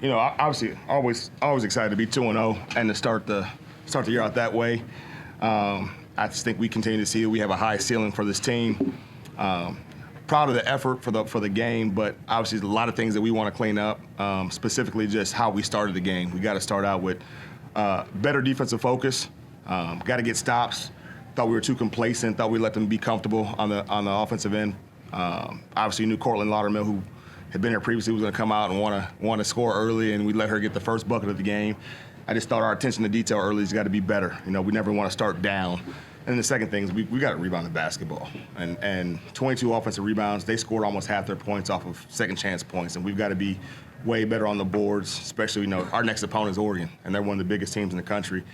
Obviously, always excited to be 2-0 and to start the year out that way. I just think we continue to see that we have a high ceiling for this team. Proud of the effort for the game, but obviously there's a lot of things that we want to clean up. Specifically, just how we started the game. We got to start out with better defensive focus. Got to get stops. Thought we were too complacent. Thought we let them be comfortable on the offensive end. Obviously, you knew Cortland Laudermill, who had been here previously, was going to come out and want to score early, and we let her get the first bucket of the game. I just thought our attention to detail early has got to be better. We never want to start down. And the second thing is we got to rebound the basketball. And 22 offensive rebounds, they scored almost half their points off of second chance points, and we've got to be way better on the boards, especially, our next opponent is Oregon, and they're one of the biggest teams in the country.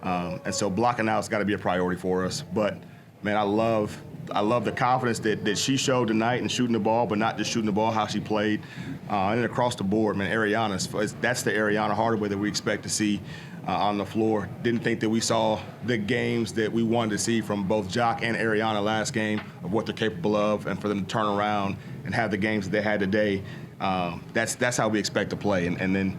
And so blocking out's got to be a priority for us. But, man, I love the confidence that she showed tonight in shooting the ball, but not just shooting the ball, how she played. And then across the board, man, that's the Ariana Hardaway that we expect to see on the floor. Didn't think that we saw the games that we wanted to see from both Jock and Ariana last game of what they're capable of, and for them to turn around and have the games that they had today. That's how we expect to play. And then,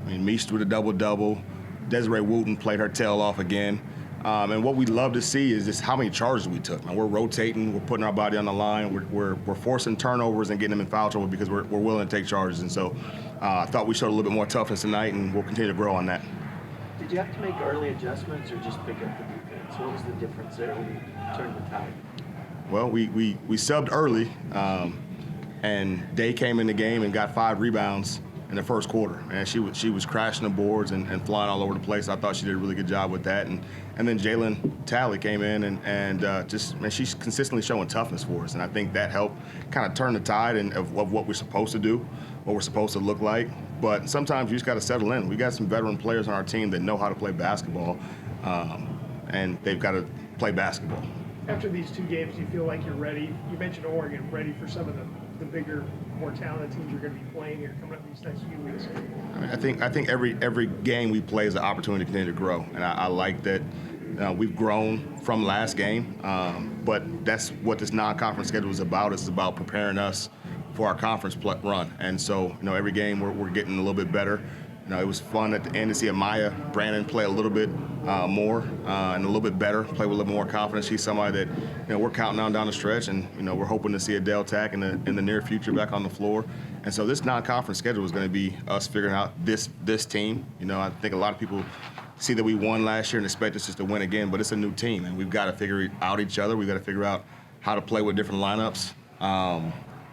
Meest with a double-double. Desiree Wooten played her tail off again. And what we love to see is just how many charges we took. Man, we're rotating, we're putting our body on the line, we're forcing turnovers and getting them in foul trouble because we're willing to take charges. And so I thought we showed a little bit more toughness tonight, and we'll continue to grow on that. Did you have to make early adjustments or just pick up the defense? What was the difference there when you turned the tide? Well, we subbed early, and Day came in the game and got 5 rebounds in the first quarter. And she was crashing the boards and flying all over the place. I thought she did a really good job with that. And then Jalen Talley came in and she's consistently showing toughness for us. And I think that helped kind of turn the tide of what we're supposed to do, what we're supposed to look like. But sometimes you just got to settle in. We got some veteran players on our team that know how to play basketball, and they've got to play basketball. After these 2 games, do you feel like you're ready? You mentioned Oregon, ready for some of the bigger, more talented teams you're going to be playing here coming up these next few weeks? I think every game we play is an opportunity to continue to grow, and I like that. We've grown from last game, but that's what this non-conference schedule is about. It's about preparing us for our conference run, and so every game we're getting a little bit better. It was fun at the end to see Amaya Brandon play a little bit more and a little bit better, play with a little more confidence. She's somebody that we're counting on down the stretch, and we're hoping to see Adele Tack in the near future back on the floor. And so this non-conference schedule is going to be us figuring out this team. I think a lot of people see that we won last year and expect us just to win again, but it's a new team, and we've got to figure out each other. We've got to figure out how to play with different lineups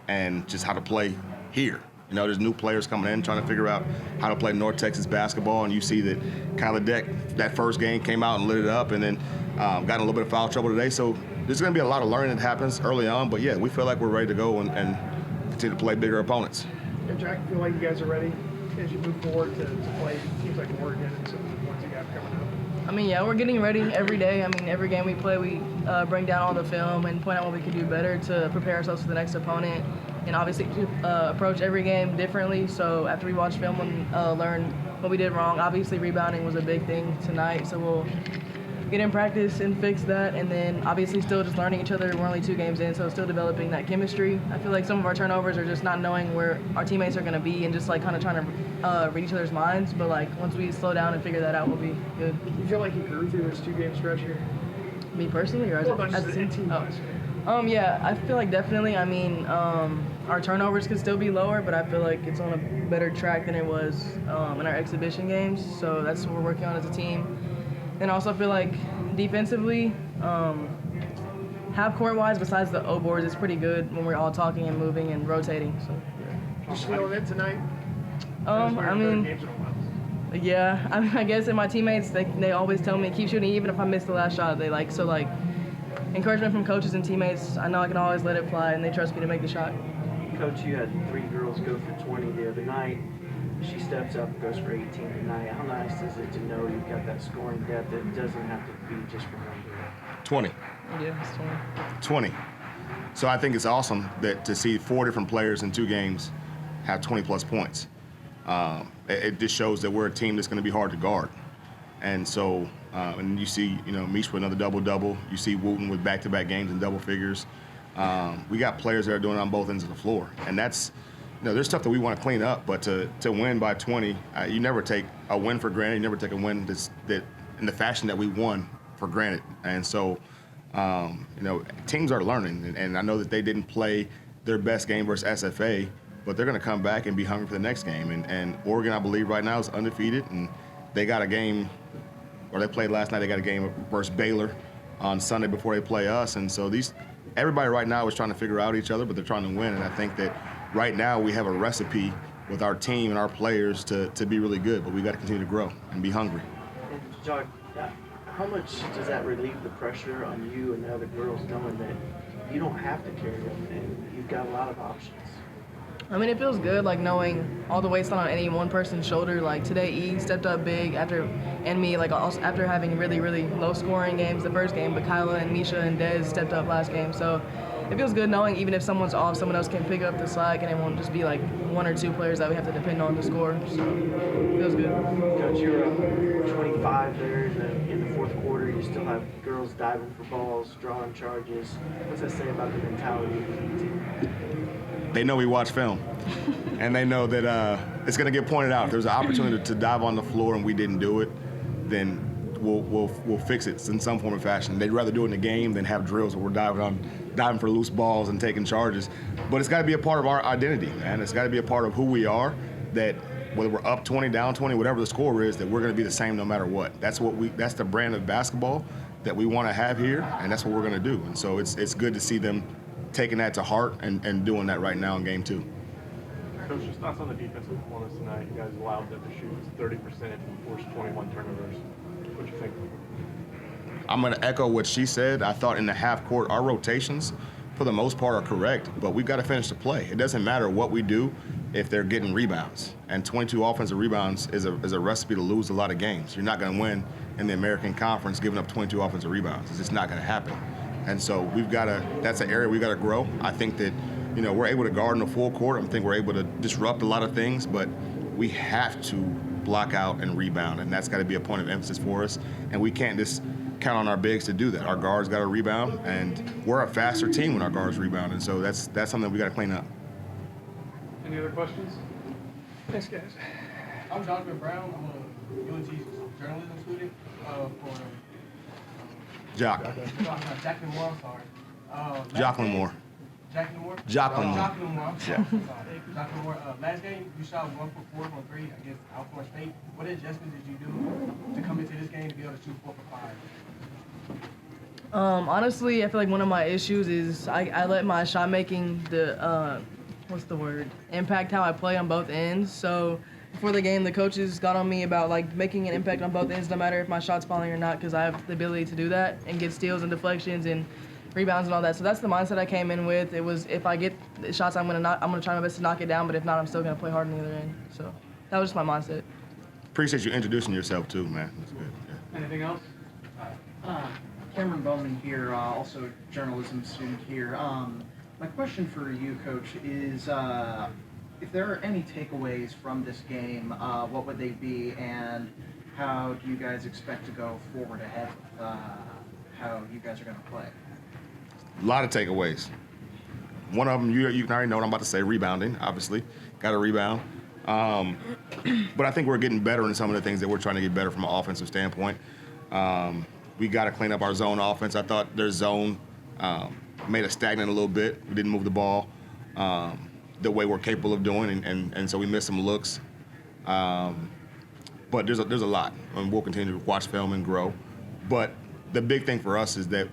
and just how to play here. There's new players coming in trying to figure out how to play North Texas basketball, and you see that Kyla Deck, that first game, came out and lit it up, and then got in a little bit of foul trouble today. So there's going to be a lot of learning that happens early on, but yeah, we feel like we're ready to go and continue to play bigger opponents. And Jack, you feel like you guys are ready as you move forward to play teams like Oregon and some of the ones you got coming up? Yeah, we're getting ready every day. Every game we play, we bring down all the film and point out what we can do better to prepare ourselves for the next opponent. And obviously approach every game differently. So after we watch film and learn what we did wrong, obviously rebounding was a big thing tonight. So we'll get in practice and fix that. And then obviously still just learning each other. We're only 2 games in, so still developing that chemistry. I feel like some of our turnovers are just not knowing where our teammates are going to be and just kind of trying to read each other's minds. But once we slow down and figure that out, we'll be good. You feel like you grew through this 2-game stretch here? Me personally, or as a team? Yeah, I feel like definitely. Our turnovers could still be lower, but I feel like it's on a better track than it was in our exhibition games. So that's what we're working on as a team. And also feel like defensively, half court-wise, besides the O boards, it's pretty good when we're all talking and moving and rotating. So yeah. Just feeling it tonight? Yeah. I guess, and my teammates, they always tell me keep shooting even if I miss the last shot. Encouragement from coaches and teammates. I know I can always let it fly, and they trust me to make the shot. Coach, you had 3 girls go for 20 the other night. She steps up and goes for 18 tonight. How nice is it to know you've got that scoring depth that doesn't have to be just for one girl? 20. Yeah, it's 20. So I think it's awesome that to see 4 different players in 2 games have 20-plus points. It just shows that we're a team that's going to be hard to guard. And so, and you see, Meesh with another double-double. You see Wooten with back-to-back games in double figures. We got players that are doing it on both ends of the floor. And that's there's stuff that we want to clean up, but to win by 20, you never take a win for granted. You never take a win that in the fashion that we won for granted. And so, teams are learning, and I know that they didn't play their best game versus SFA, but they're going to come back and be hungry for the next game. And Oregon, I believe, right now is undefeated, and they got a game, or they played last night. They got a game versus Baylor on Sunday before they play us. And so everybody right now is trying to figure out each other, but they're trying to win. And I think that right now we have a recipe with our team and our players to be really good, but we got to continue to grow and be hungry. And Jock, how much does that relieve the pressure on you and the other girls knowing that you don't have to carry them and you've got a lot of options? I mean, it feels good, like, knowing all the weight's not on any one person's shoulder. Like, today, E stepped up big and me, like, also after having really, really low-scoring games the first game, but Kyla and Misha and Dez stepped up last game. So it feels good knowing even if someone's off, someone else can pick up the slack, and it won't just be, like, one or two players that we have to depend on to score. So it feels good. Coach, you're up 25 there in the fourth quarter. You still have girls diving for balls, drawing charges. What's that say about the mentality of the team? They know we watch film, and they know that it's going to get pointed out. If there's an opportunity to dive on the floor and we didn't do it, then we'll fix it in some form or fashion. They'd rather do it in the game than have drills where we're diving for loose balls and taking charges. But it's got to be a part of our identity, man. It's got to be a part of who we are, that whether we're up 20, down 20, whatever the score is, that we're going to be the same no matter what. That's the brand of basketball that we want to have here, and that's what we're going to do. And so it's good to see them taking that to heart and doing that right now in game 2. Coach, just thoughts on the defensive performance tonight. You guys allowed them to shoot 30% and forced 21 turnovers. What do you think? I'm going to echo what she said. I thought in the half court, our rotations, for the most part, are correct, but we've got to finish the play. It doesn't matter what we do if they're getting rebounds. And 22 offensive rebounds is a recipe to lose a lot of games. You're not going to win in the American Conference giving up 22 offensive rebounds. It's just not going to happen. And so that's an area we've got to grow. I think that, we're able to guard in the full court. I think we're able to disrupt a lot of things, but we have to block out and rebound, and that's got to be a point of emphasis for us. And we can't just count on our bigs to do that. Our guards got to rebound, and we're a faster team when our guards rebound, and so that's something we got to clean up. Any other questions? Thanks, guys. I'm Jonathan Brown. I'm a UNT journalism student for Jacqueline Moore. I'm sorry. Jacqueline Moore. Jacqueline Moore. Jacqueline Moore. Jacqueline Moore. I'm sorry. Jacqueline Moore. Last game, you shot 1 for 4 on 3 against Alcorn State. What adjustments did you do to come into this game to be able to shoot 4 for 5? Honestly, I feel like one of my issues is I let my shot making impact how I play on both ends. So before the game, the coaches got on me about like making an impact on both ends, no matter if my shot's falling or not, because I have the ability to do that and get steals and deflections and rebounds and all that. So that's the mindset I came in with. It was, if I get the shots, I'm gonna try my best to knock it down, but if not, I'm still gonna play hard on the other end. So that was just my mindset. Appreciate you introducing yourself too, man. That's good. Yeah. Anything else? Cameron Bowman here, also a journalism student here. My question for you, Coach, is if there are any takeaways from this game, what would they be, and how do you guys expect to go forward ahead with how you guys are going to play? A lot of takeaways. One of them, you can already know what I'm about to say, rebounding, obviously. Got to rebound. But I think we're getting better in some of the things that we're trying to get better from an offensive standpoint. We got to clean up our zone offense. I thought their zone made us stagnant a little bit. We didn't move the ball the way we're capable of doing, and so we missed some looks. But there's a lot, and we'll continue to watch film and grow. But the big thing for us is that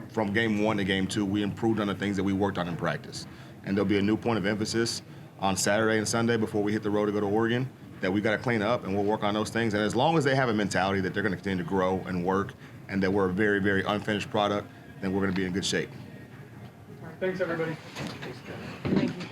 from game 1 to game 2, we improved on the things that we worked on in practice. And there'll be a new point of emphasis on Saturday and Sunday before we hit the road to go to Oregon that we got to clean up, and we'll work on those things. And as long as they have a mentality that they're going to continue to grow and work, and that we're a very, very unfinished product, then we're going to be in good shape. Thanks, everybody. Thanks, guys. Thank you.